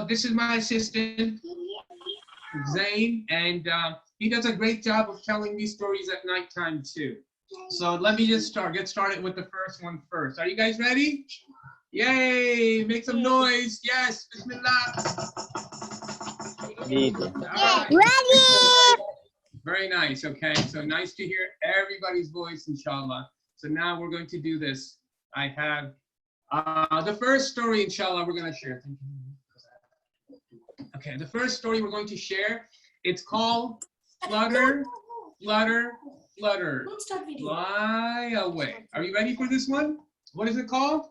this is my assistant, Zane, and he does a great job of telling me stories at nighttime too. So let me just get started with the first one first. Are you guys ready? Yay! Make some noise. Yes. Bismillah. Right. Ready? Very nice. Okay. So nice to hear everybody's voice, inshallah. So now we're going to do this. I have the first story, inshallah, we're going to share. Okay, the first story we're going to share, it's called Flutter, Flutter, Flutter, Fly Away. Are you ready for this one? What is it called?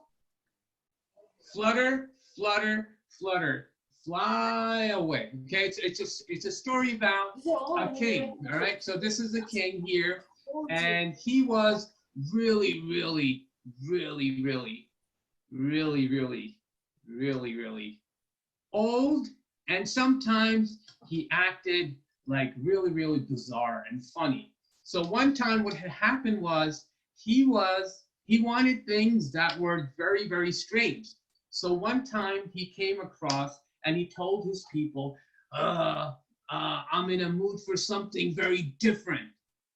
Flutter, Flutter, Flutter, Fly Away. Okay, it's a story about a king, all right? So this is the king here, and he was really, really, really, really, really, really, really, really old, and sometimes he acted like really, really bizarre and funny. So one time what had happened was he wanted things that were very, very strange. So one time he came across and he told his people, I'm in a mood for something very different.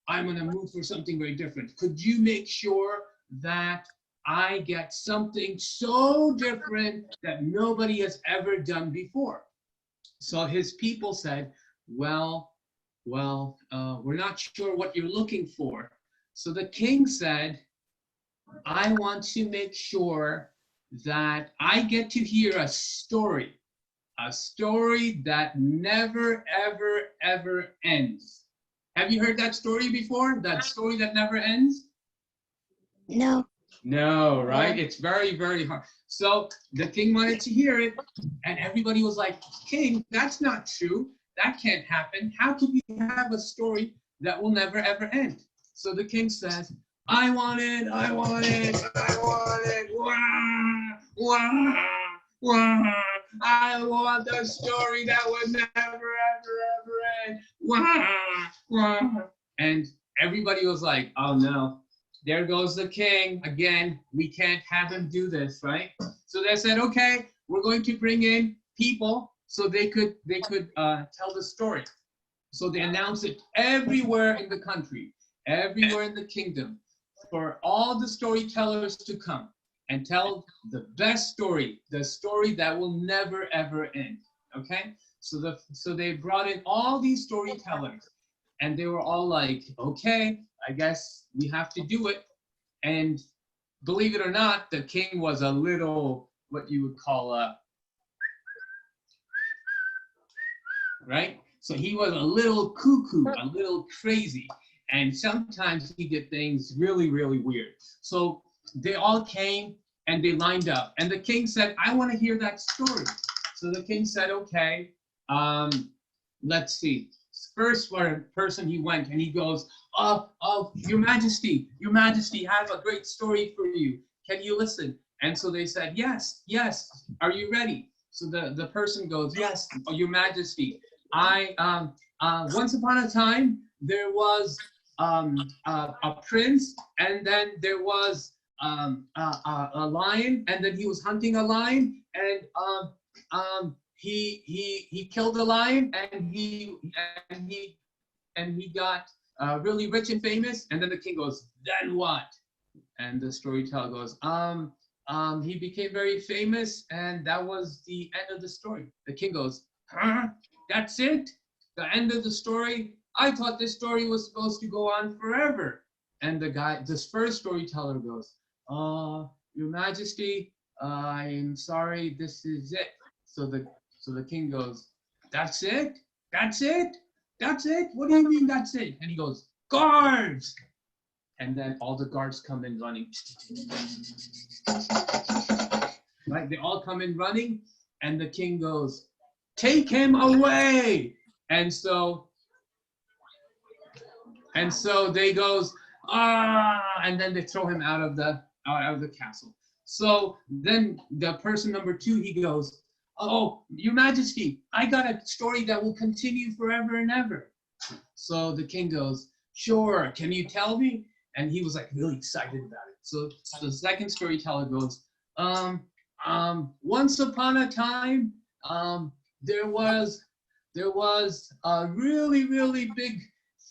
I'm in a mood for something very different. Could you make sure that I get something so different that nobody has ever done before? So his people said, well, we're not sure what you're looking for. So the king said, I want to make sure that I get to hear a story that never, ever, ever ends. Have you heard that story before? That story that never ends? No. No, right? It's very, very hard. So the king wanted to hear it, and everybody was like, King, that's not true. That can't happen. How could we have a story that will never, ever end? So the king says, I want it, I want it, I want it. Wah, wah, wah. I want the story that would never, ever, ever end. Wah, wah. And everybody was like, oh no. There goes the king again. We can't have him do this, right? So they said, okay, we're going to bring in people so they could tell the story. So they announced it everywhere in the country, everywhere in the kingdom, for all the storytellers to come and tell the best story, the story that will never ever end. Okay? So they brought in all these storytellers, and they were all like, okay, I guess we have to do it. And believe it or not, the king was a little, what you would call right? So he was a little cuckoo, a little crazy. And sometimes he did things really, really weird. So they all came and they lined up. And the king said, I want to hear that story. So the king said, okay, let's see. First person he went and he goes, Your Majesty, I have a great story for you. Can you listen? And so they said, yes, are you ready? So the person goes, yes, Your Majesty. Once upon a time, there was a prince, and then there was a lion, and then he was hunting a lion, and he killed a lion, and he got really rich and famous. And then the king goes, then what? And the storyteller goes, he became very famous, and that was the end of the story. The king goes, huh? That's it? The end of the story? I thought this story was supposed to go on forever. And this first storyteller goes, Your Majesty, I'm sorry, this is it. So the king goes, that's it? That's it? That's it? What do you mean that's it? And he goes, guards! And then all the guards come in running. Right? They all come in running, and the king goes, take him away! And so they goes, and then they throw him out of the castle. So then the person number two, he goes, oh, Your Majesty, I got a story that will continue forever and ever. So the king goes, sure, can you tell me? And he was like really excited about it. So the second storyteller goes, once upon a time, there was a really big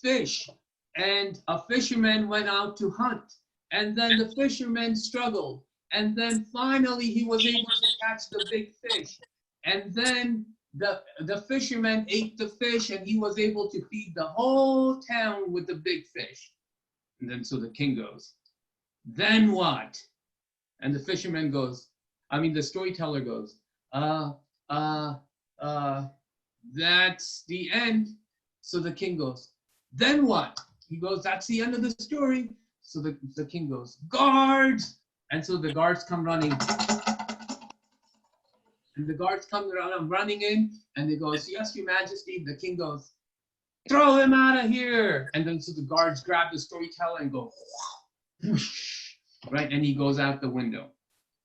fish, and a fisherman went out to hunt, and then the fisherman struggled, and then finally he was able to catch the big fish, and then the fisherman ate the fish, and he was able to feed the whole town with the big fish. And then so the king goes, then what? And the fisherman goes, I mean the storyteller goes, uh uh uh that's the end. So the king goes, then what? He goes, that's the end of the story. So the king goes, guards! And so the guards come running. And the guards come running in, and they goes, yes, your majesty. The king goes, throw him out of here. And then so the guards grab the storyteller and go, whoosh, right? And he goes out the window.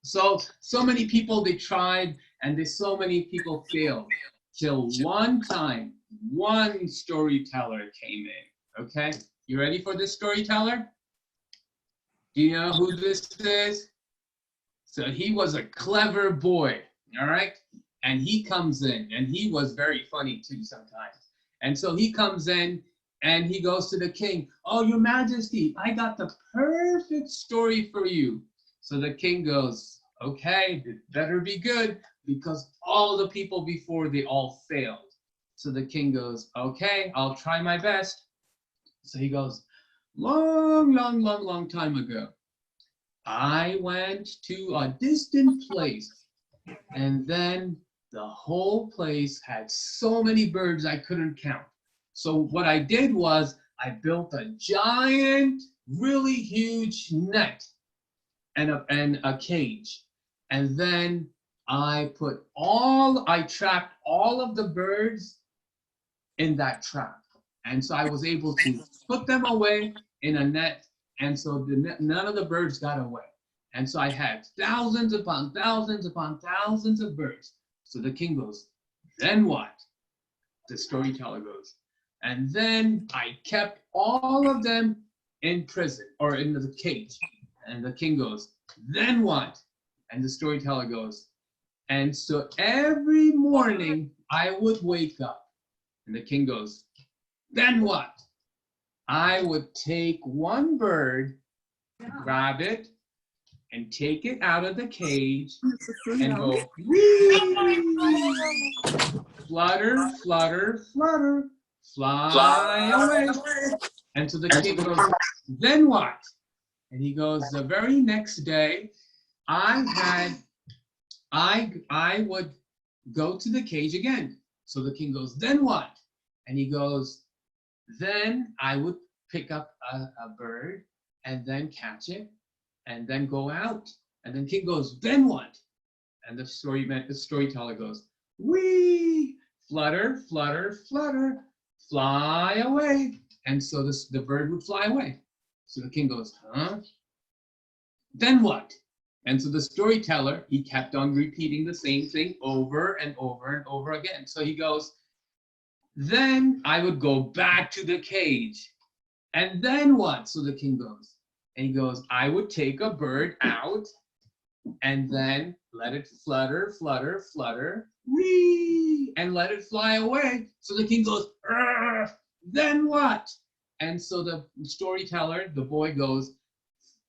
So many people, they tried, and so many people failed. Till one time, one storyteller came in, okay? You ready for this storyteller? Do you know who this is? So he was a clever boy, all right? And he comes in, and he was very funny too sometimes. And so he comes in, and he goes to the king, oh, your majesty, I got the perfect story for you. So the king goes, okay, it better be good, because all the people before, they all failed. So the king goes, okay, I'll try my best. So he goes, long time ago, I went to a distant place, and then the whole place had so many birds I couldn't count. So what I did was I built a giant, really huge net and a cage. And then I trapped all of the birds in that trap. And so I was able to put them away in a net. And so none of the birds got away. And so I had thousands upon thousands upon thousands of birds. So the king goes, then what? The storyteller goes, and then I kept all of them in prison or in the cage. And the king goes, then what? And the storyteller goes, and so every morning I would wake up, and the king goes, then what? I would take one bird, grab it, and take it out of the cage and go, whee! Flutter, flutter, flutter, fly away. And so the king goes, then what? And he goes, the very next day, I would go to the cage again. So the king goes, then what? And he goes, then I would pick up a bird and then catch it and then go out. And then king goes, then what? And the storyteller goes, whee, flutter, flutter, flutter, fly away. And so the bird would fly away. So the king goes, huh? Then what? And so the storyteller, he kept on repeating the same thing over and over and over again. So he goes, then I would go back to the cage. And then what? So the king goes, and he goes, I would take a bird out and then let it flutter, flutter, flutter, whee, and let it fly away. So the king goes, then what? And so the storyteller, the boy goes,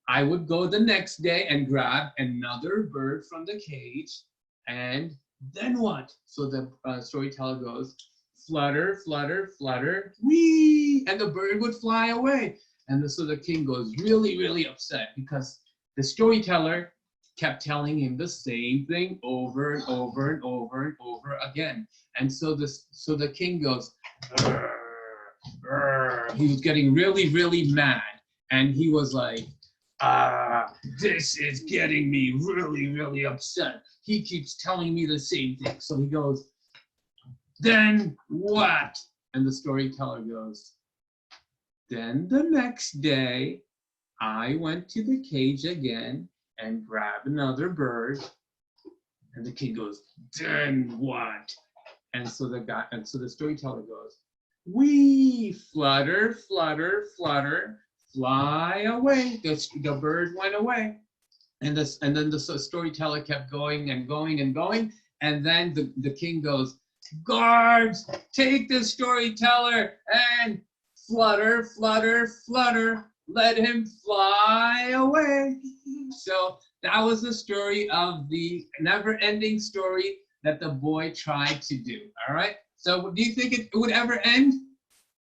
I would go the next day and grab another bird from the cage, and then what? So the storyteller goes, flutter, flutter, flutter, whee, and the bird would fly away. And so the king goes really, really upset because the storyteller kept telling him the same thing over and over and over and over again. And so the king goes, "Arr, arr." He was getting really, really mad, and he was like, this is getting me really, really upset. He keeps telling me the same thing. So he goes, then what? And the storyteller goes, then the next day, I went to the cage again and grabbed another bird. And the king goes, then what? And so the storyteller goes, wee, flutter, flutter, flutter, fly away. The bird went away. And then the storyteller kept going and going and going. And then the king goes, guards, take the storyteller and flutter, flutter, flutter, let him fly away. So that was the story of the never-ending story that the boy tried to do. All right. So do you think it would ever end?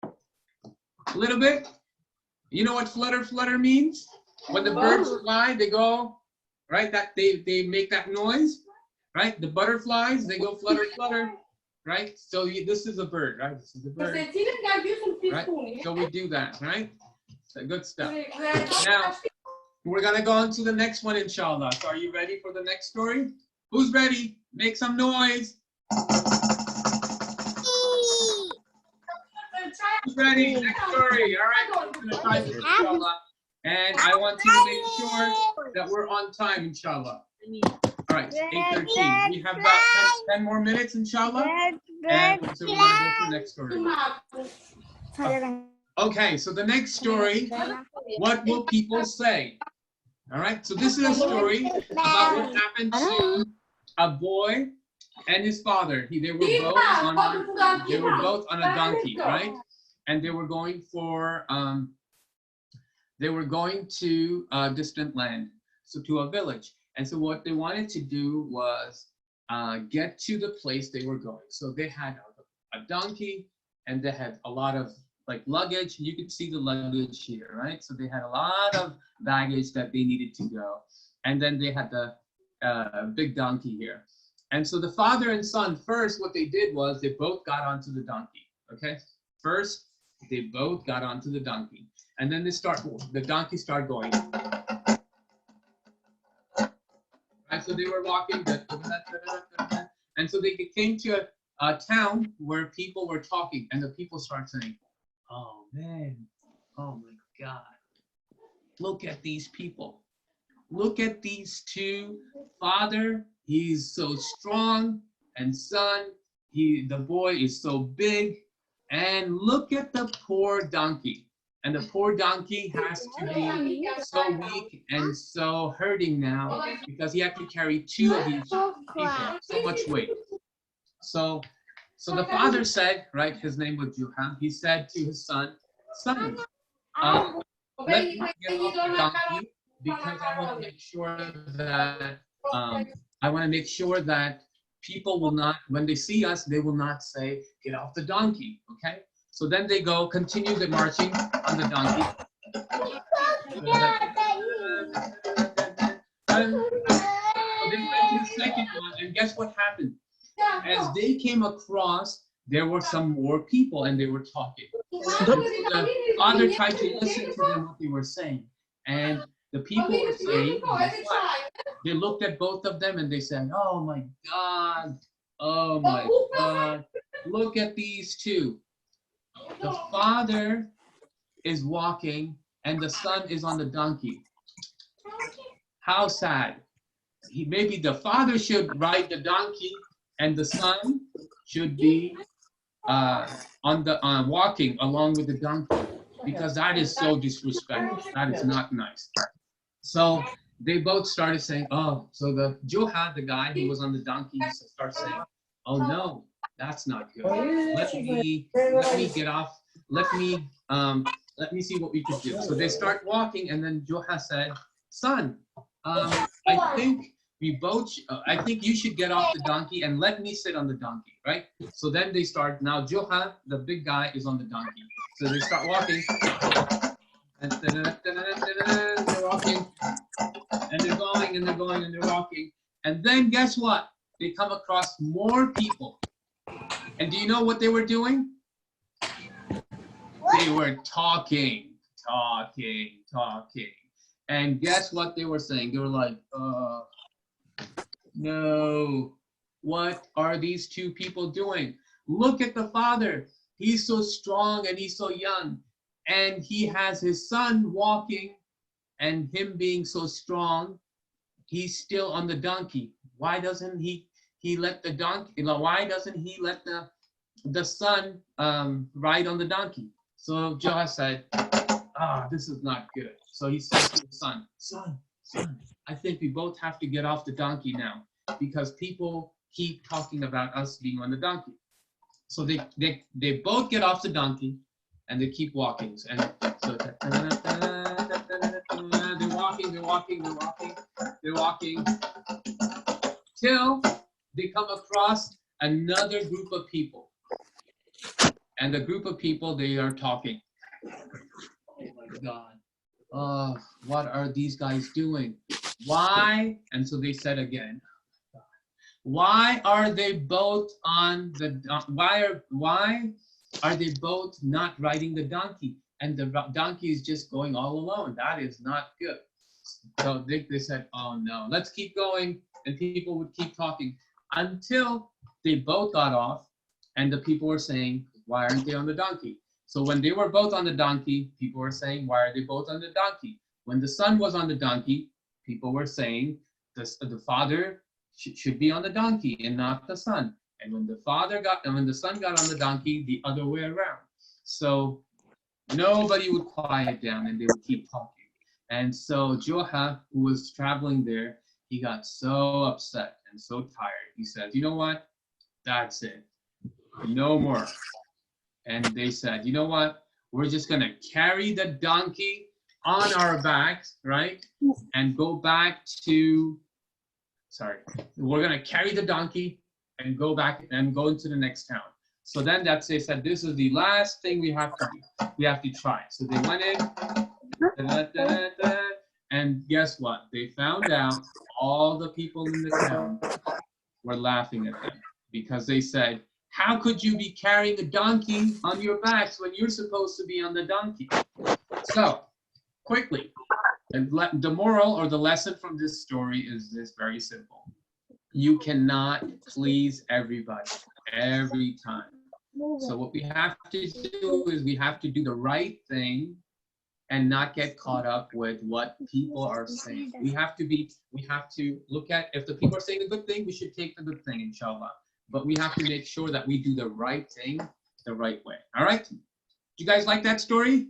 A little bit. You know what flutter, flutter means? When the birds fly, they go, right? That they make that noise, right? The butterflies, they go flutter, flutter, right? So this is a bird, right? This is a bird, right? So we do that, right? So good stuff. Now we're gonna go on to the next one, inshallah. So are you ready for the next story? Who's ready? Make some noise. Who's ready? Next story. All right. I'm gonna try this, inshallah. And I want you to make sure that we're on time, inshallah. All right, 8:13. We have about 10 more minutes, inshallah. And so we're gonna go to the next story. Okay, so the next story, what will people say? All right, so this is a story about what happened to a boy and his father. They were both on a donkey, right? And they were going to a distant land, so to a village. And so what they wanted to do was get to the place they were going. So they had a donkey and they had a lot of like luggage. You can see the luggage here, right? So they had a lot of baggage that they needed to go. And then they had the big donkey here. And so the father and son, first what they did was they both got onto the donkey, okay? First, they both got onto the donkey. And then the donkey started going. Right, so they were walking, and so they came to a town where people were talking, and the people started saying, oh man, oh my God, look at these people. Look at these two. Father, he's so strong, and son, the boy is so big, and look at the poor donkey. And the poor donkey has to be so weak and so hurting now because he had to carry two of these people, so much weight. So the father said, right, his name was Juhan, he said to his son, son, let me get off the donkey because I want to make sure that people will not, when they see us, they will not say, get off the donkey, okay? So then they continue the marching on the donkey. And they went to the second one, and guess what happened? As they came across, there were some more people, and they were talking. So the father tried to listen to them, what they were saying. And the people were saying, they looked at both of them, and they said, oh my God, look at these two. The father is walking and the son is on the donkey. How sad. Maybe the father should ride the donkey and the son should be walking along with the donkey, because that is so disrespectful. That is not nice. So they both started saying, oh, so the Joha, the guy who was on the donkey, starts saying, oh no, that's not good. Let me get off. Let me see what we could do. So they start walking, and then Joha said, son, I think you should get off the donkey and let me sit on the donkey, right? So then they start, now Joha, the big guy, is on the donkey. So they start walking, and they're walking, and they're going, and they're going, and they're walking. And then guess what? They come across more people. And do you know what they were doing? They were talking. And guess what they were saying? They were like, no, what are these two people doing? Look at the father. He's so strong and he's so young. And he has his son walking, and him being so strong, he's still on the donkey. Why doesn't he let the donkey, why doesn't he let the son ride on the donkey? So Joah said, this is not good. So he said to his son, son, I think we both have to get off the donkey now, because people keep talking about us being on the donkey. So they both get off the donkey and they keep walking. And so they're walking till they come across another group of people. And the group of people, they are talking. Oh my God. Oh, what are these guys doing? Why? And so they said again, why are they both on the, why are they both not riding the donkey? And the donkey is just going all alone. That is not good. So they said, oh no, let's keep going. And people would keep talking until they both got off and the people were saying, why aren't they on the donkey? So when they were both on the donkey, people were saying, why are they both on the donkey? When the son was on the donkey, people were saying, the father should be on the donkey and not the son. And when the son got on the donkey, the other way around. So nobody would quiet down and they would keep talking. And so Joha, who was traveling there, he got so upset and so tired. He said, you know what? That's it. No more. And they said, you know what? We're just going to carry the donkey on our backs, right? And go back to, we're going to carry the donkey and go back and go into the next town. So then they said, this is the last thing we have to do. We have to try. So they went in, and guess what? They found out all the people in the town were laughing at them because they said, how could you be carrying a donkey on your backs when you're supposed to be on the donkey? So, quickly, the moral or the lesson from this story is this: very simple. You cannot please everybody every time. So what we have to do is we have to do the right thing and not get caught up with what people are saying. We have to look at, if the people are saying a good thing, we should take the good thing, inshallah. But we have to make sure that we do the right thing the right way. All right? Do you guys like that story?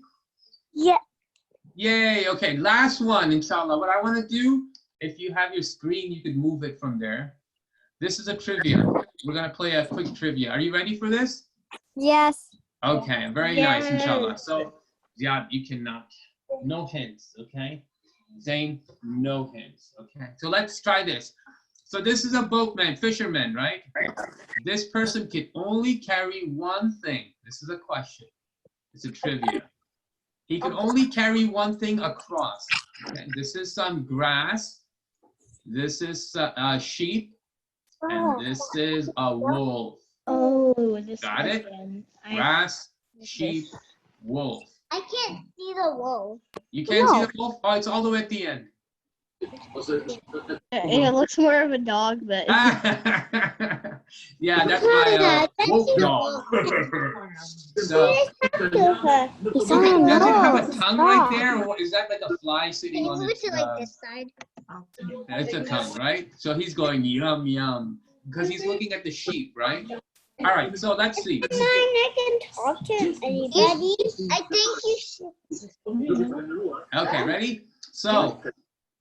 Yeah. Yay. Okay, last one, inshallah. What I want to do, if you have your screen, you could move it from there. This is a trivia. We're going to play a quick trivia. Are you ready for this? Yes. Okay, very nice, inshallah. So, Ziad, you cannot. No hints, okay? Zain, no hints, okay? So let's try this. So this is a boatman, fisherman, right? This person can only carry one thing. This is a question. It's a trivia. He can only carry one thing across. Okay? This is some grass. This is a sheep. And this is a wolf. Oh, this got it? Grass, sheep, wolf. I can't see the wolf. You can't see the wolf? Oh, it's all the way at the end. It looks more of a dog, but yeah, that's my wolf dog. So, does it have a tongue right there, or is that like a fly sitting on its? Like this side. It's a tongue, right? So he's going yum yum because he's looking at the sheep, right? All right, so let's see. I can talk to anybody. I think you should. Okay, ready? So,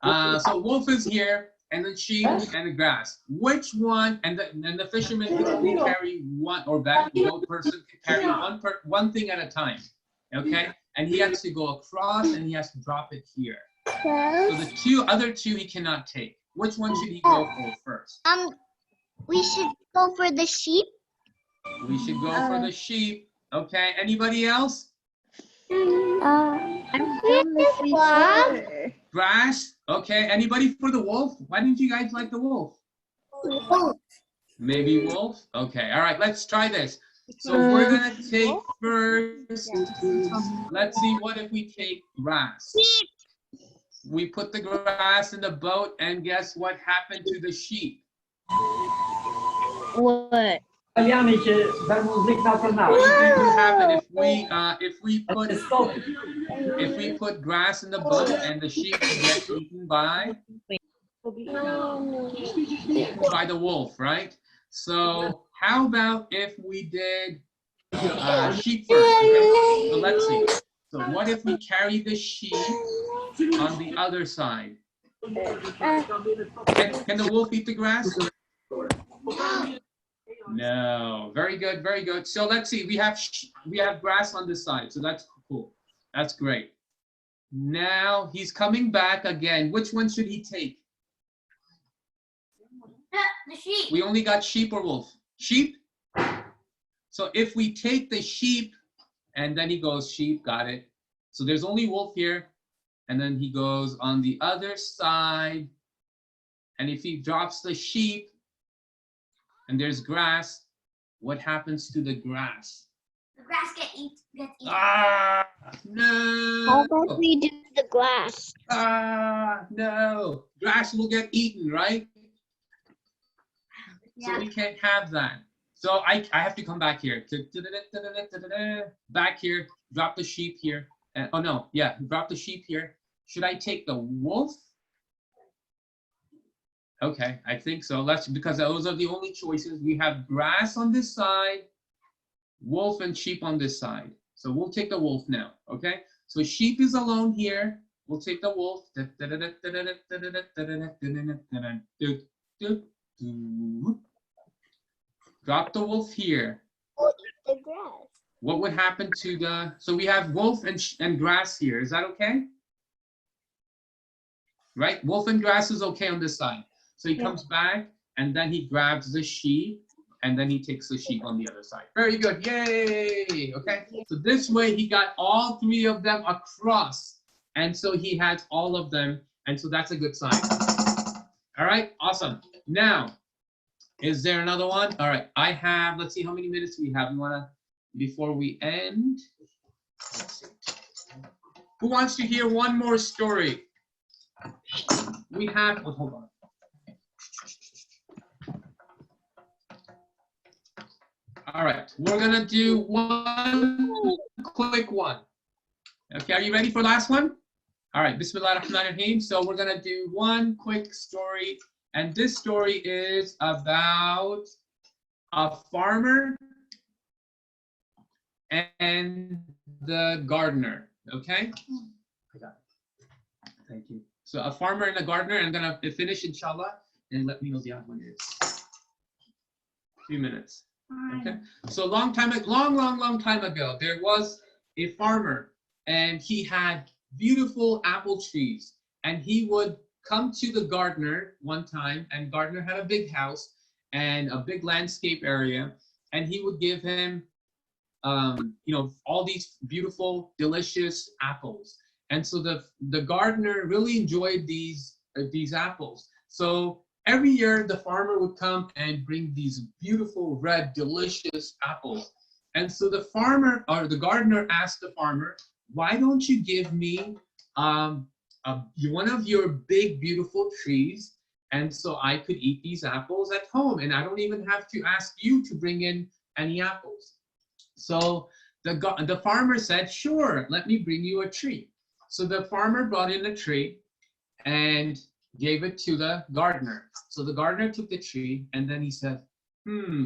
so wolf is here, and the sheep and the grass. Which one? And the fisherman can only carry one, or that boat person can carry one thing at a time. Okay, and he has to go across, and he has to drop it here. So the other two he cannot take. Which one should he go for first? We should go for the sheep. We should go for the sheep. Okay, anybody else? I'm the Grass. Okay, anybody for the wolf? Why didn't you guys like the wolf? Maybe wolf? Okay, all right, let's try this. So we're gonna take first, let's see, what if we take grass? We put the grass in the boat, and guess what happened to the sheep? What? What happened if we put grass in the boat and the sheep get eaten by the wolf, right? So how about if we did sheep first? Okay? So let's see. So what if we carry the sheep on the other side? Can the wolf eat the grass? No. Very good. Very good. So let's see. We have grass on this side. So that's cool. That's great. Now he's coming back again. Which one should he take? The sheep. We only got sheep or wolf? Sheep? So if we take the sheep, and then he goes sheep, got it. So there's only wolf here. And then he goes on the other side. And if he drops the sheep, and there's grass, what happens to the grass? The grass gets eaten. Ah, no. How about we do the grass? Ah, no. Grass will get eaten, right? Yeah. So we can't have that. So I have to come back here. Back here, drop the sheep here. Oh no, yeah, drop the sheep here. Should I take the wolf? Okay, I think so. Let's, because those are the only choices. We have grass on this side, wolf and sheep on this side. So we'll take the wolf now, okay? So sheep is alone here. We'll take the wolf. Drop the wolf here. We'll eat the grass. What would happen to the, so we have wolf and grass here. Is that okay? Right? Wolf and grass is okay on this side. So he comes back and then he grabs the sheep and then he takes the sheep on the other side. Very good. Yay. Okay. So this way he got all three of them across. And so he has all of them. And so that's a good sign. All right. Awesome. Now, is there another one? All right. I have, let's see how many minutes we have. We want to, before we end. Let's see. Who wants to hear one more story? We have, oh, hold on. All right, we're gonna do one quick one. Okay, are you ready for the last one? All right, Bismillah ar-Rahman ar-Rahim. So we're gonna do one quick story, and this story is about a farmer and the gardener. Okay? I got it. Thank you. So a farmer and a gardener. I'm gonna finish inshallah, and let me know the other one is. 2 minutes. Okay. So long time ago, there was a farmer, and he had beautiful apple trees, and he would come to the gardener one time, and gardener had a big house and a big landscape area, and he would give him all these beautiful, delicious apples. And so the gardener really enjoyed these apples. So every year the farmer would come and bring these beautiful, red, delicious apples. And so the farmer, or the gardener, asked the farmer, why don't you give me one of your big, beautiful trees, and so I could eat these apples at home, and I don't even have to ask you to bring in any apples. So the farmer said, sure, let me bring you a tree. So the farmer brought in a tree and gave it to the gardener. So the gardener took the tree, and then he said,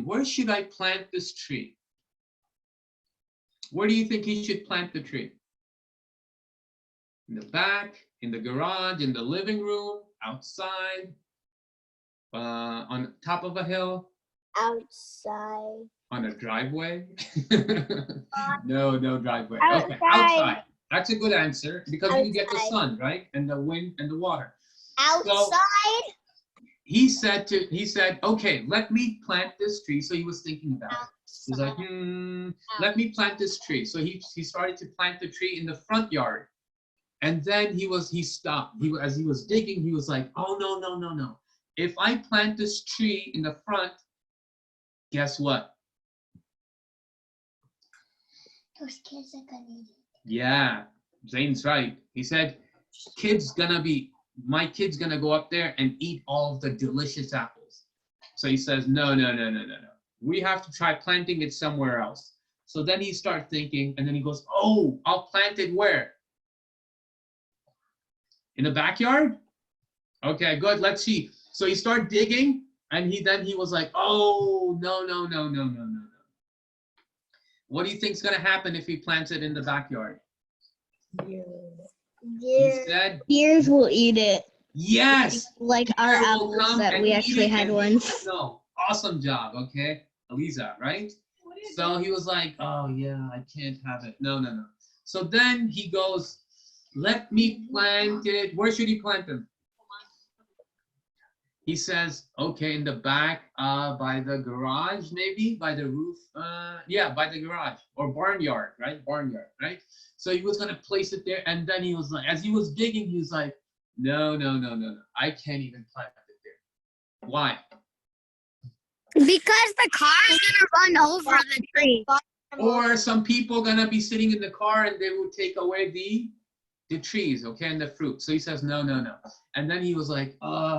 where should I plant this tree? Where do you think he should plant the tree? In the back, in the garage, in the living room, outside, on top of a hill? Outside. On a driveway? No driveway. Outside. Okay, outside. That's a good answer, because you can get the sun, right? And the wind and the water. Outside. So he said, okay, let me plant this tree. So he was thinking about it. He's like, let me plant this tree. So he started to plant the tree in the front yard. And then he stopped. As he was digging, he was like, oh, no. If I plant this tree in the front, guess what? Those kids are gonna eat it. Yeah, Zane's right. He said, my kid's gonna go up there and eat all of the delicious apples. So he says, no. We have to try planting it somewhere else. So then he starts thinking, and then he goes, oh, I'll plant it where? In the backyard? Okay, good, let's see. So he started digging, and he was like, oh, no. What do you think's gonna happen if he plants it in the backyard? He said, Deers will eat it. yes. Like our apples that we actually had once. No, awesome job, okay, Eliza, right? So he was like, oh yeah, I can't have it. No, no, no. So then he goes, let me plant it. Where should he plant them? He says, okay, in the back, by the garage, maybe by the roof. Yeah, by the garage or barnyard, right? Barnyard, right? So he was gonna place it there, and then he was like, as he was digging, he was like, no, no, no, no, no, I can't even plant it there. Why? Because the car is gonna run over the tree. Or some people gonna be sitting in the car and they will take away the trees, okay, and the fruit. So he says, no, no, no. And then he was like,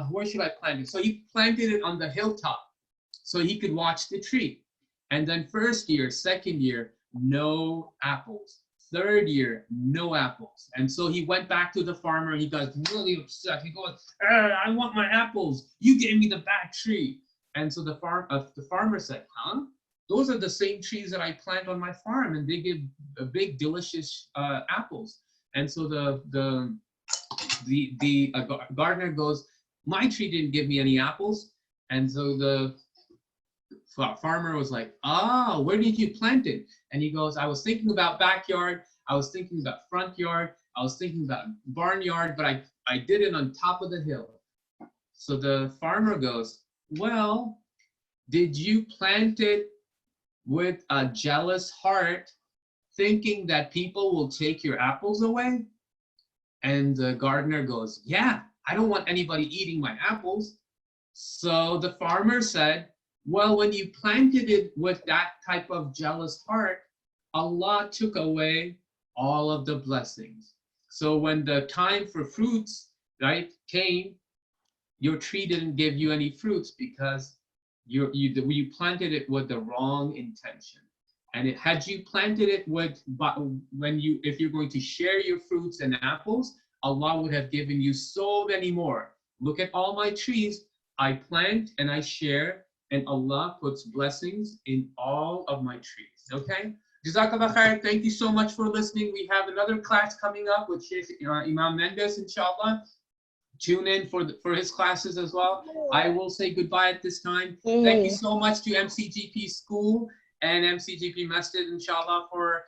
where should I plant it? So he planted it on the hilltop so he could watch the tree. And then first year, second year, no apples. Third year, no apples. And so he went back to the farmer. He got really upset. He goes, I want my apples. You gave me the bad tree. And so the farmer said, huh? Those are the same trees that I plant on my farm, and they give big, delicious apples. And so the gardener goes, my tree didn't give me any apples. And so the farmer was like, where did you plant it? And he goes, I was thinking about backyard, I was thinking about front yard, I was thinking about barnyard, but I did it on top of the hill. So the farmer goes, well, did you plant it with a jealous heart, thinking that people will take your apples away? And the gardener goes, yeah, I don't want anybody eating my apples. So the farmer said, well, when you planted it with that type of jealous heart, Allah took away all of the blessings. So when the time for fruits, right, came, your tree didn't give you any fruits because you planted it with the wrong intention. And had you planted it with, if you're going to share your fruits and apples, Allah would have given you so many more. Look at all my trees. I plant and I share, and Allah puts blessings in all of my trees. Okay? Jazakallah khair. Thank you so much for listening. We have another class coming up with Sheikh Imam Mendes, inshallah. Tune in for his classes as well. I will say goodbye at this time. Thank you so much to MCGP School and MCGP Masjid, inshallah, for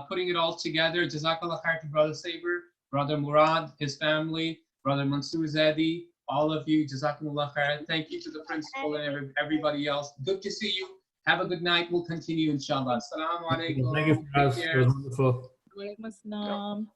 putting it all together. Jazakallah khair to Brother Saber, Brother Murad, his family, Brother Mansoor Zadi, all of you. Jazakallah khair. Thank you to the principal and everybody else. Good to see you. Have a good night. We'll continue, inshallah. Assalamu alaikum. Thank you, Faraz. It was wonderful. Walaikum assalam.